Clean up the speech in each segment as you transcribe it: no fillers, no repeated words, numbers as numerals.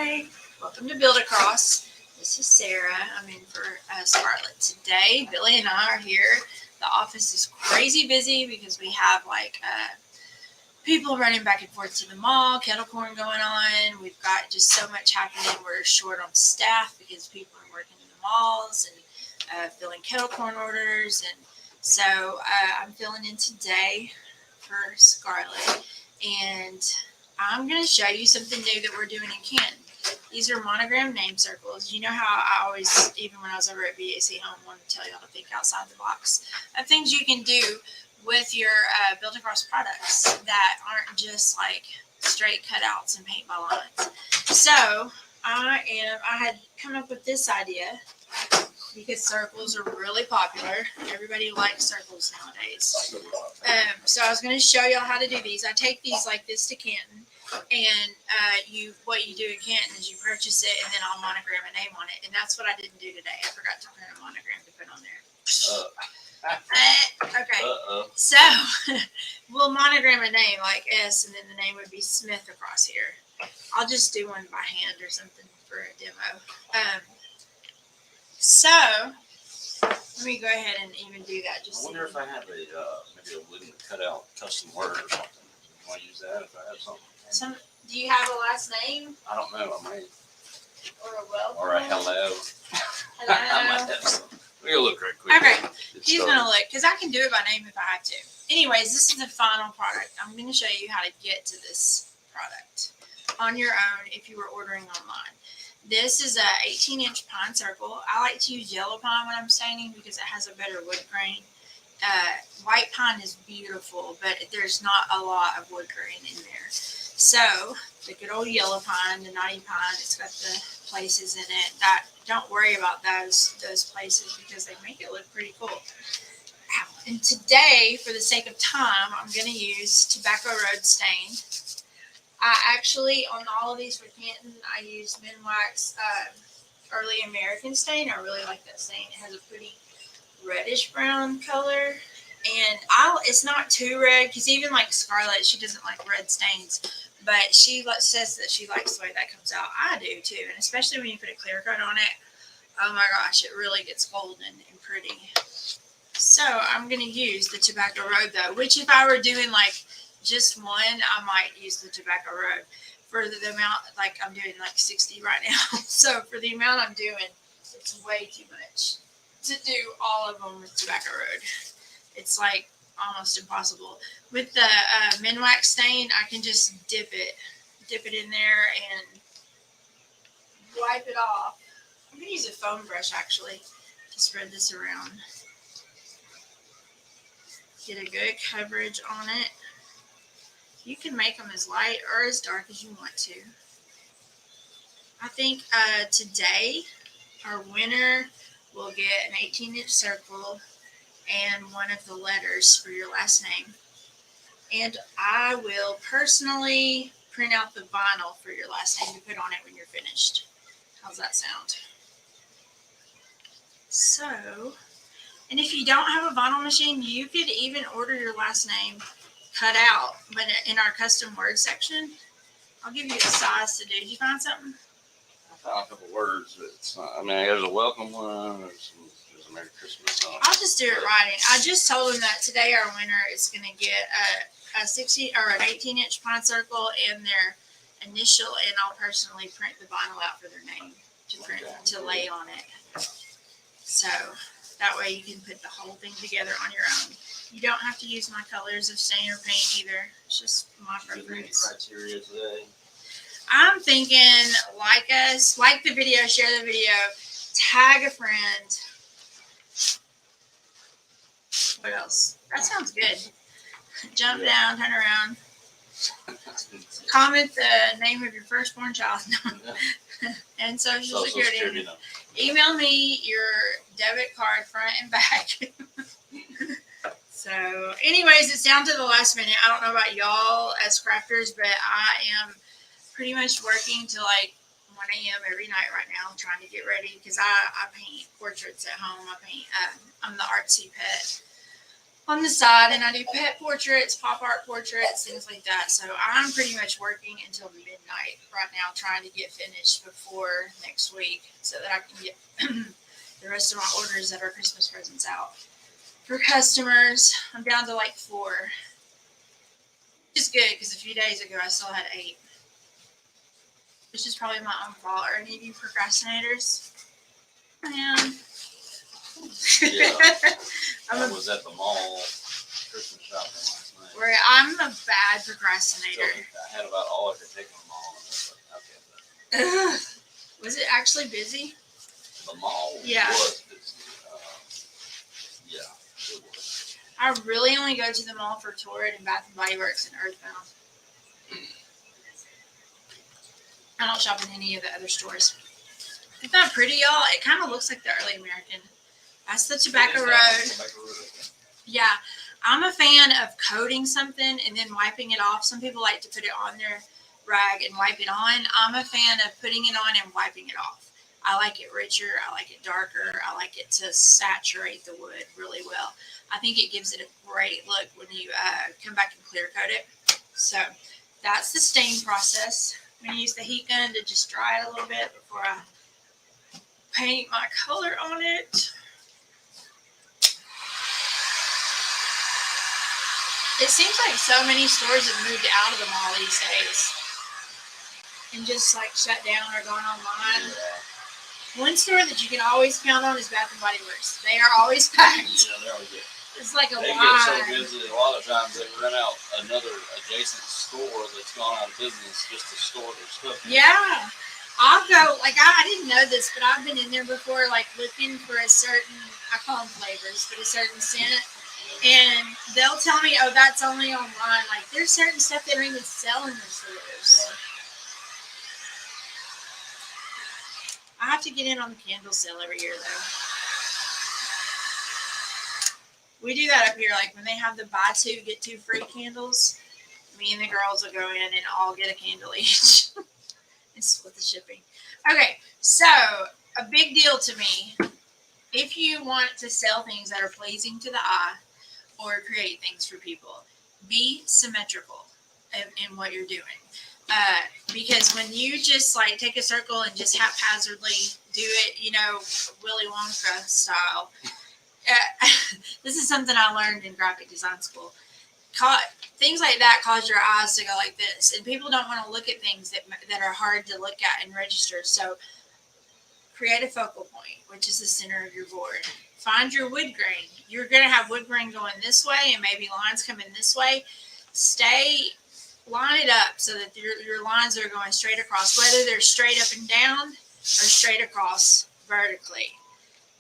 Hi, welcome to Build Across. This is Sarah. I'm in for Scarlett today. Billy and I are here. The office is crazy busy because we have people running back and forth to the mall, kettle corn going on. We've got just so much happening. We're short on staff because people are working in the malls and filling kettle corn orders. And so I'm filling in today for Scarlett. And I'm going to show you something new that we're doing in Canton. These are monogram name circles. You know how I always, even when I was over at VAC Home, wanted to tell y'all to think outside the box of things you can do with your Build Across products that aren't just like straight cutouts and paint by lines. So I had come up with this idea because circles are really popular. Everybody likes circles nowadays. So I was going to show y'all how to do these. I take these like this to Canton, and what you do in Canton is you purchase it, and then I'll monogram a name on it. And that's what I didn't do today. I forgot to print a monogram to put on there. Okay. So we'll monogram a name like S, and then the name would be Smith across here. I'll just do one by hand or something for a demo. So let me go ahead and even do that. I wonder if I have maybe a wooden cutout custom word or something. You want to use that if I have something? Do you have a last name? I don't know. I might. Or a welcome? Or a hello. Hello. I might have something. We'll look right quick. Okay. He's going to look because I can do it by name if I have to. Anyways, this is the final product. I'm going to show you how to get to this product on your own if you were ordering online. This is a 18-inch pine circle. I like to use yellow pine when I'm staining because it has a better wood grain. White pine is beautiful, but there's not a lot of wood grain in there. So the good old yellow pine, the knotty pine, it's got the places in it. Don't worry about those places because they make it look pretty cool. And today, for the sake of time, I'm going to use Tobacco Road stain. I actually, on all of these for Canton, I use Minwax Early American stain. I really like that stain. It has a pretty reddish brown color. And it's not too red because even like Scarlett, she doesn't like red stains. But she says that she likes the way that comes out. I do too. And especially when you put a clear coat on it. Oh my gosh, it really gets golden and pretty. So I'm going to use the Tobacco Road though, which if I were doing like just one, I might use the Tobacco Road for the amount, like I'm doing like 60 right now. So for the amount I'm doing, it's way too much to do all of them with Tobacco Road. It's like almost impossible. With the Minwax stain, I can just dip it in there and wipe it off. I'm going to use a foam brush actually to spread this around. Get a good coverage on it. You can make them as light or as dark as you want to. I think today our winner will get an 18-inch circle and one of the letters for your last name. And I will personally print out the vinyl for your last name to put on it when you're finished. How's that sound? So, and if you don't have a vinyl machine, you could even order your last name cut out, but in our custom word section, I'll give you a size to do. Did you find something? I found a couple words, but it's not. I mean, there's a welcome one. There's a Merry Christmas song. I'll just do it writing. I just told him that today our winner is going to get a 60 or an 18-inch pine circle and their initial, and I'll personally print the vinyl out for their name to lay on it. So that way you can put the whole thing together on your own. You don't have to use my colors of stain or paint either. It's just my preference. Criteria today. I'm thinking like us, like the video, share the video, tag a friend. What else? That sounds good. Jump down, turn around. Comment the name of your firstborn child and social security. Email me your debit card front and back. So anyways, it's down to the last minute. I don't know about y'all as crafters, but I am pretty much working till like 1 a.m. every night right now. I'm trying to get ready because I paint portraits at home. I'm the artsy pet. on the side, and I do pet portraits, pop art portraits, things like that. So I'm pretty much working until midnight right now, trying to get finished before next week so that I can get the rest of my orders that are Christmas presents out for customers. I'm down to like 4, which is good because a few days ago I still had 8, which is probably my own fault. Or any of you procrastinators? Man. Yeah. I'm I a was at the mall Christmas shopping last night. Where I'm a bad procrastinator. I had about all I could take in the mall, and I was like, okay. Ugh. Was it actually busy? The mall Yeah. was busy. Yeah, it was. I really only go to the mall for Torrid and Bath and Body Works and Earthbound. I don't shop in any of the other stores. Isn't that pretty, y'all? It kind of looks like the early American. That's the Tobacco It is Road. that one, Tobacco Road. Yeah, I'm a fan of coating something and then wiping it off. Some people like to put it on their rag and wipe it on. I'm a fan of putting it on and wiping it off. I like it richer. I like it darker. I like it to saturate the wood really well. I think it gives it a great look when you come back and clear coat it. So that's the stain process. I'm going to use the heat gun to just dry it a little bit before I paint my color on it. It seems like so many stores have moved out of the mall these days and just like shut down or gone online. Yeah. One store that you can always count on is Bath and Body Works. They are always packed. Yeah, they always get. It's like a They line. get so busy. A lot of times they rent out another adjacent store that's gone out of business just to store their stuff. in. Yeah. I'll go, like, I didn't know this, but I've been in there before, like, looking for a certain, I call them flavors, but a certain scent. And they'll tell me, oh, that's only online. Like, there's certain stuff they don't even sell in the stores. I have to get in on the candle sale every year, though. We do that up here. Like, when they have the buy 2, get 2 free candles, me and the girls will go in and all get a candle each. And split the shipping. Okay, so a big deal to me. If you want to sell things that are pleasing to the eye or create things for people, be symmetrical in what you're doing. Because when you just like take a circle and just haphazardly do it, you know, Willy Wonka style. This is something I learned in graphic design school. Things like that cause your eyes to go like this, and people don't want to look at things that are hard to look at and register. So create a focal point, which is the center of your board. Find your wood grain. You're going to have wood grain going this way and maybe lines coming this way. Line it up so that your lines are going straight across, whether they're straight up and down or straight across vertically.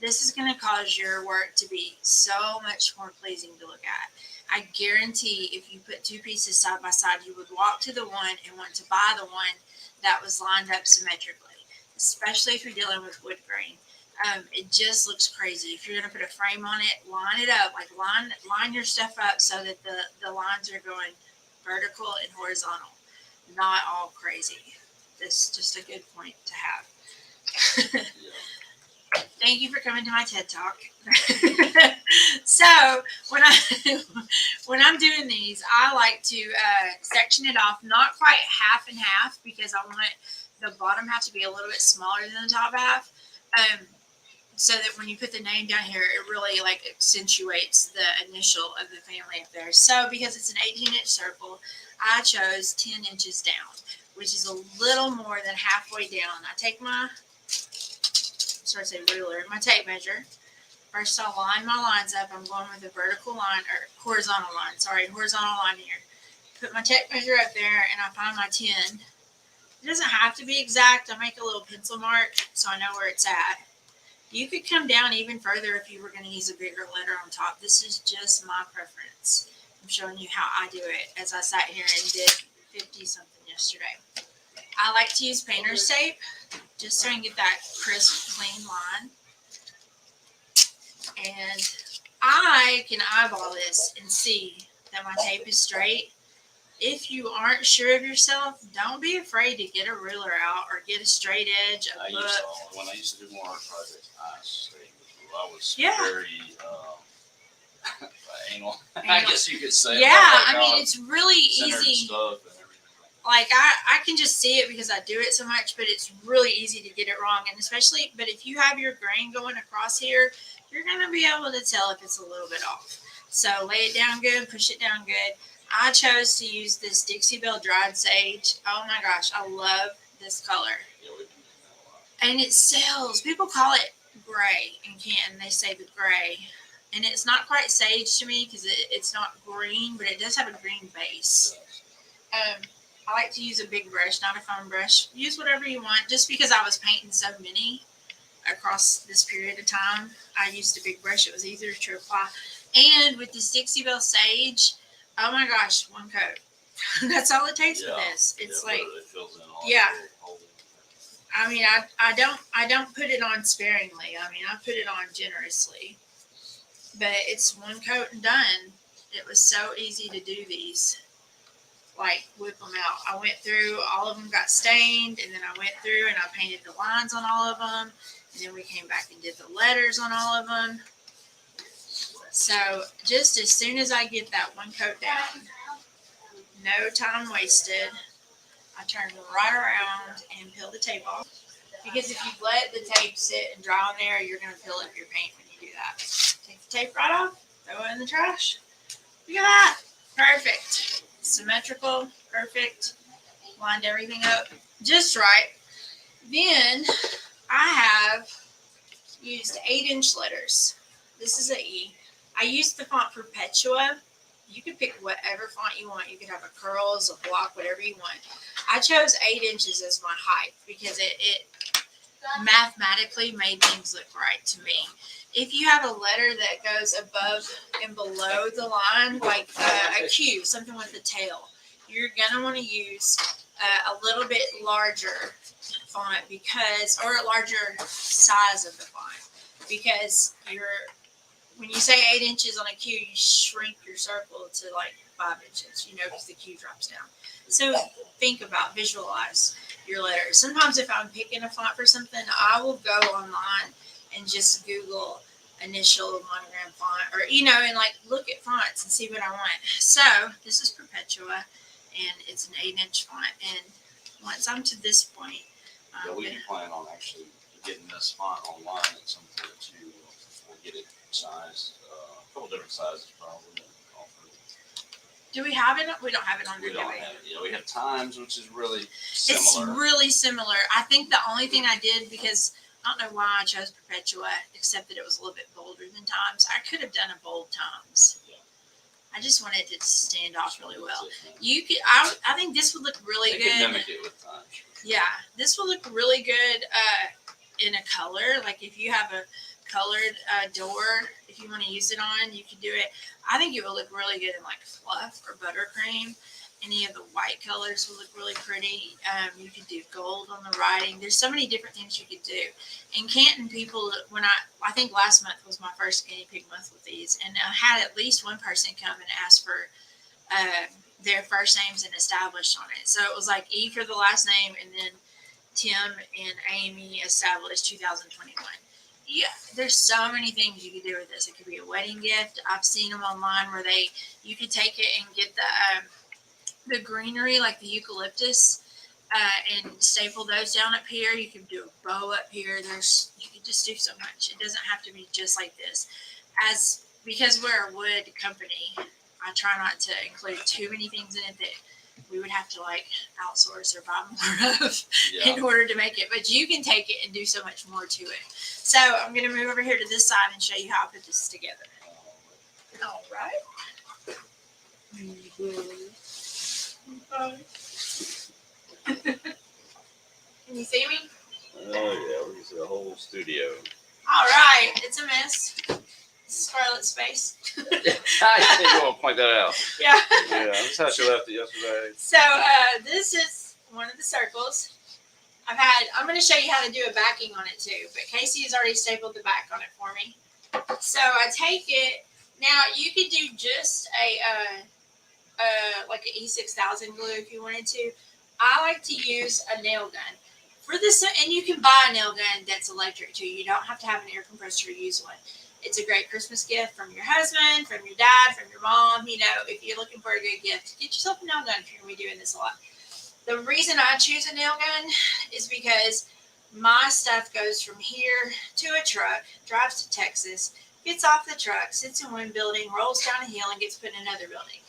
This is going to cause your work to be so much more pleasing to look at. I guarantee if you put 2 pieces side by side, you would walk to the one and want to buy the one that was lined up symmetrically, especially if you're dealing with wood grain. It just looks crazy. If you're going to put a frame on it, line it up, like line your stuff up so that the lines are going vertical and horizontal, not all crazy. This is just a good point to have. Thank you for coming to my TED Talk. So when I'm doing these, I like to section it off, not quite half and half, because I want the bottom half to be a little bit smaller than the top half, so that when you put the name down here, it really like accentuates the initial of the family up there. So because it's an 18-inch circle, I chose 10 inches down, which is a little more than halfway down. I take my ruler, my tape measure. First, I'll line my lines up. I'm going with a vertical line, or horizontal line here. Put my tape measure up there, and I find my 10. It doesn't have to be exact. I make a little pencil mark so I know where it's at. You could come down even further if you were going to use a bigger letter on top. This is just my preference. I'm showing you how I do it as I sat here and did 50-something yesterday. I like to use painter's tape just so I can get that crisp, clean line. And I can eyeball this and see that my tape is straight. If you aren't sure of yourself, don't be afraid to get a ruler out or get a straight edge, a book. When I used to do more art projects, I was Yeah. very Anal. I guess you could say. Yeah, Like, I mean, it's really centered easy. stuff and everything. Like I can just see it because I do it so much, but it's really easy to get it wrong. And especially, but if you have your grain going across here, you're gonna be able to tell if it's a little bit off. So lay it down good, push it down good. I chose to use this Dixie Belle dried sage. Oh my gosh, I love this color. Yeah, we've been doing that a lot. And it sells. People call it gray in Canton. They say the gray. And it's not quite sage to me because it's not green, but it does have a green base. I like to use a big brush, not a foam brush. Use whatever you want. Just because I was painting so many across this period of time, I used a big brush. It was easier to apply. And with this Dixie Belle Sage, oh my gosh, one coat. That's all it takes for this. It's like, it fills in all yeah. the holes. I mean, I don't put it on sparingly. I mean, I put it on generously. But it's one coat and done. It was so easy to do these. Like, whip them out. I went through, all of them got stained, and then I went through and I painted the lines on all of them. And then we came back and did the letters on all of them. So just as soon as I get that one coat down, no time wasted, I turn them right around and peel the tape off. Because if you let the tape sit and dry on there, you're going to peel up your paint when you do that. Take the tape right off, throw it in the trash. Look at that. Perfect. Symmetrical, perfect. Lined everything up just right. Then I have used 8-inch letters. This is an E. I used the font Perpetua. You could pick whatever font you want. You could have a curls, a block, whatever you want. I chose 8 inches as my height because it mathematically made things look right to me. If you have a letter that goes above and below the line, like a Q, something with a tail, you're going to want to use a little bit larger font because, or a larger size of the font, because when you say 8 inches on a Q, you shrink your circle to like 5 inches, because the Q drops down. So think about, visualize your letters. Sometimes if I'm picking a font for something, I will go online and just Google initial monogram font, or and like look at fonts and see what I want. So this is Perpetua, and it's an 8-inch font. And once I'm to this point, We plan on actually getting this font online at some point too. We'll get it sized, a couple different sizes probably. Do we have it? We don't have it on there. We don't have it. We have Times, which is really similar. It's really similar. I think the only thing I did, because I don't know why I chose Perpetua, except that it was a little bit bolder than Times. I could have done a bold Times. Yeah. I just wanted it to stand off really well. It, You could. I think this would look really they good. could mimic it with Times. Yeah, this will look really good in a color. Like if you have a colored door, if you want to use it on, you can do it. I think it will look really good in like fluff or buttercream. Any of the white colors will look really pretty. You could do gold on the writing. There's so many different things you could do. In Canton, people, when I think last month was my first guinea pig month with these, and I had at least one person come and ask for their first names and established on it. So it was like E for the last name, and then Tim and Amy established 2021. Yeah, there's so many things you could do with this. It could be a wedding gift. I've seen them online where you could take it and get the greenery, like the eucalyptus, and staple those down up here. You can do a bow up here. You can just do so much. It doesn't have to be just like this. Because we're a wood company, I try not to include too many things in it that we would have to like outsource or buy more of in order to make it. But you can take it and do so much more to it. So I'm going to move over here to this side and show you how I put this together. All right. Can you see me? Oh yeah, we can see the whole studio. All right. It's a mess. Scarlet space. I think you want to point that out. Yeah. Yeah, that's how she left it yesterday. So this is one of the circles. I'm going to show you how to do a backing on it too, but Casey has already stapled the back on it for me. So I take it. Now you could do just like an E6000 glue if you wanted to. I like to use a nail gun for this, and you can buy a nail gun that's electric too. You don't have to have an air compressor to use one. It's a great Christmas gift from your husband, from your dad, from your mom. You know, if you're looking for a good gift, get yourself a nail gun if you're going to be doing this a lot. The reason I choose a nail gun is because my stuff goes from here to a truck, drives to Texas, gets off the truck, sits in one building, rolls down a hill, and gets put in another building.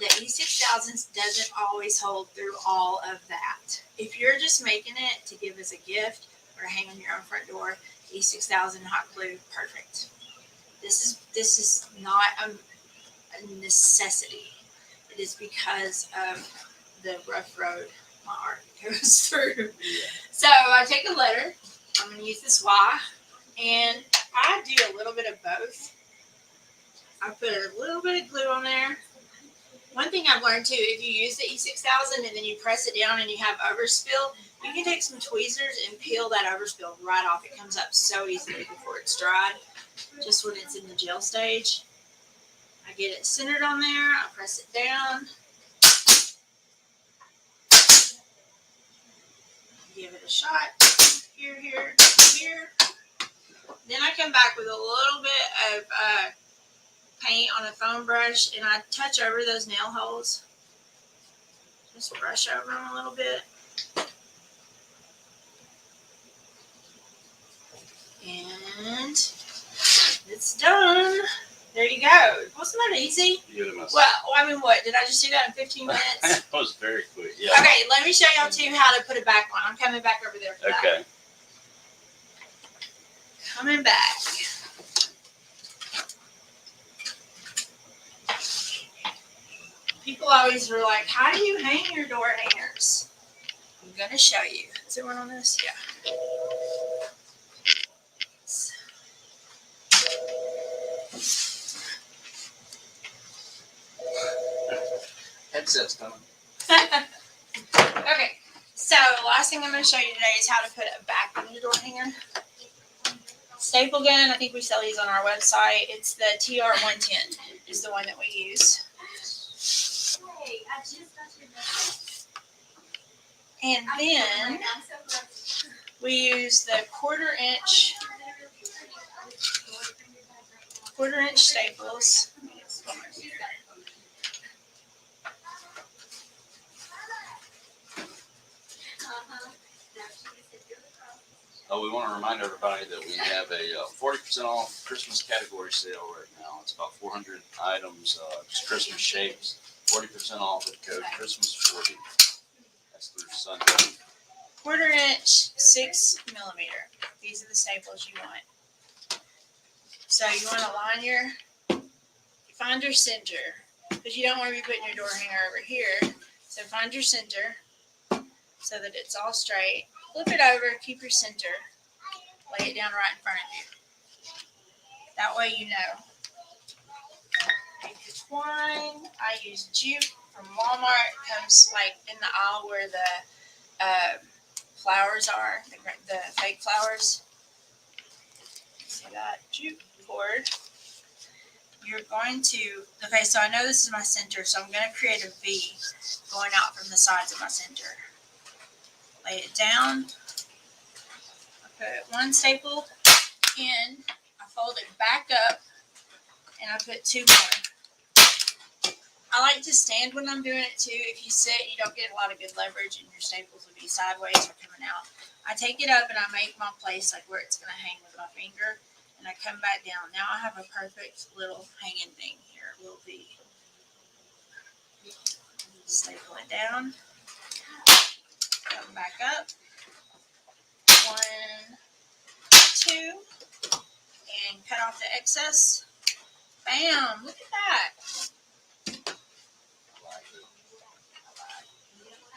The E6000 doesn't always hold through all of that. If you're just making it to give as a gift or to hang on your own front door, E6000 hot glue, perfect. This is not a necessity. It is because of the rough road my art goes through. So I take a letter. I'm going to use this Y, and I do a little bit of both. I put a little bit of glue on there. One thing I've learned too, if you use the E6000 and then you press it down and you have overspill, you can take some tweezers and peel that overspill right off. It comes up so easily before it's dried, just when it's in the gel stage. I get it centered on there. I press it down. Give it a shot. Here, here, here. Then I come back with a little bit of paint on a foam brush and I touch over those nail holes. Just brush over them a little bit. And it's done. There you go. Wasn't that easy? Well, I mean, what? Did I just do that in 15 minutes? That was very quick. Yeah. Okay, let me show y'all too how to put it back on. I'm coming back over there for that. Okay. Coming back. People always were like, how do you hang your door hangers? I'm going to show you. Is there one on this? Yeah. Headset's coming. Okay, so last thing I'm going to show you today is how to put it back in your door hanger. Staple gun, I think we sell these on our website. It's the TR110 is the one that we use. And then we use the quarter inch staples. Oh, we want to remind everybody that we have a 40% off Christmas category sale right now. It's about 400 items, just Christmas shapes. 40% off with code Christmas40. That's through Sunday. Quarter inch, 6 millimeter. These are the staples you want. So you want to find your center, because you don't want to be putting your door hanger over here. So find your center so that it's all straight. Flip it over, keep your center. Lay it down right in front of you. That way you know. Take your twine. I use jute from Walmart. It comes like in the aisle where the flowers are, the fake flowers. See that? Jute cord. You're going to, okay, so I know this is my center, so I'm going to create a V going out from the sides of my center. Lay it down. I put one staple in. I fold it back up, and I put two more. I like to stand when I'm doing it too. If you sit, you don't get a lot of good leverage, and your staples will be sideways or coming out. I take it up and I make my place like where it's going to hang with my finger, and I come back down. Now I have a perfect little hanging thing here, a little V. Staple it down. Come back up. 1, 2, and cut off the excess. Bam! Look at that.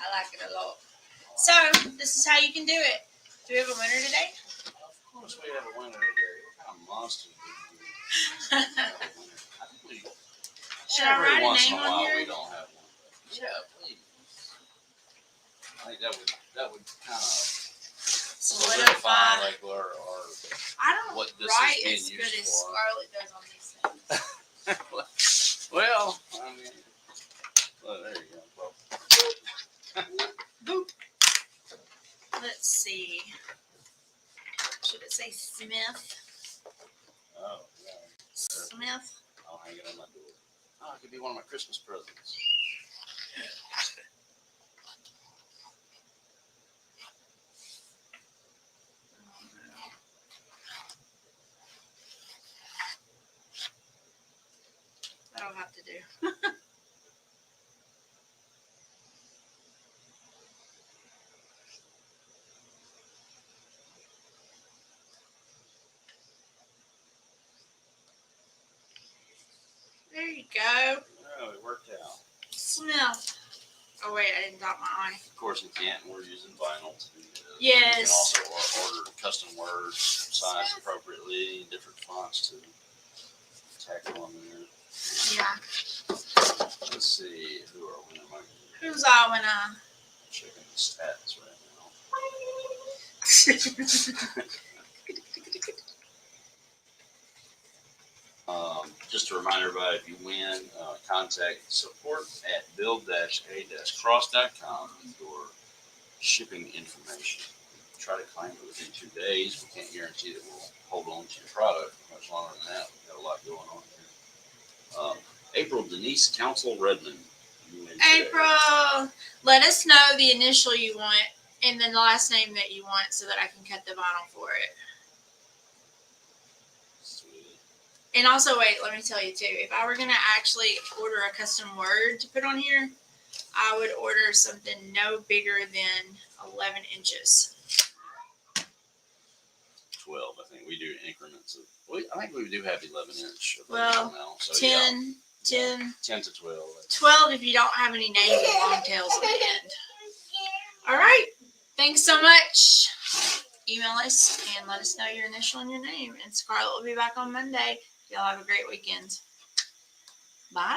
I like it a lot. So this is how you can do it. Do we have a winner today? Of course, we have a winner today. What kind of monster do we have? I think we. Should I write a name on here? We don't have one. Yeah, please. I think that would kind of Solidify. like our I don't what this write is as being good used as for. Scarlett does on these things. Well, I mean, well, there you go. Well, Boop. Let's see. Should it say Smith? Oh, yeah. Smith. I'll hang it on my door. Oh, it could be one of my Christmas presents. That'll have to do. There you go. Oh, it worked out. Smith. Oh wait, I didn't dot my I. Of course, in Canton, we're using vinyl to do this. Yes. You can also order custom words, sized appropriately, different fonts to tackle on there. Yeah. Let's see, who are we? Am I Who's I winner? checking the stats right Just a reminder, everybody, if you win, contact support at build-a-cross.com with your shipping information. Try to claim it within 2 days. We can't guarantee that we'll hold on to your product much longer than that. We've got a lot going on here. April Denise Council Redmond. You win today. April, let us know the initial you want and then the last name that you want so that I can cut the vinyl for it. Sweet. And also, wait, let me tell you too. If I were gonna actually order a custom word to put on here, I would order something no bigger than 11 inches. 12, I think. We do increments of, I think we do have 11 inch. Well, now, so 10, yeah, 10, 10 to 12. 12 if you don't have any names with long tails at the end. All right. Thanks so much. Email us and let us know your initial and your name. And Scarlett will be back on Monday. Y'all have a great weekend.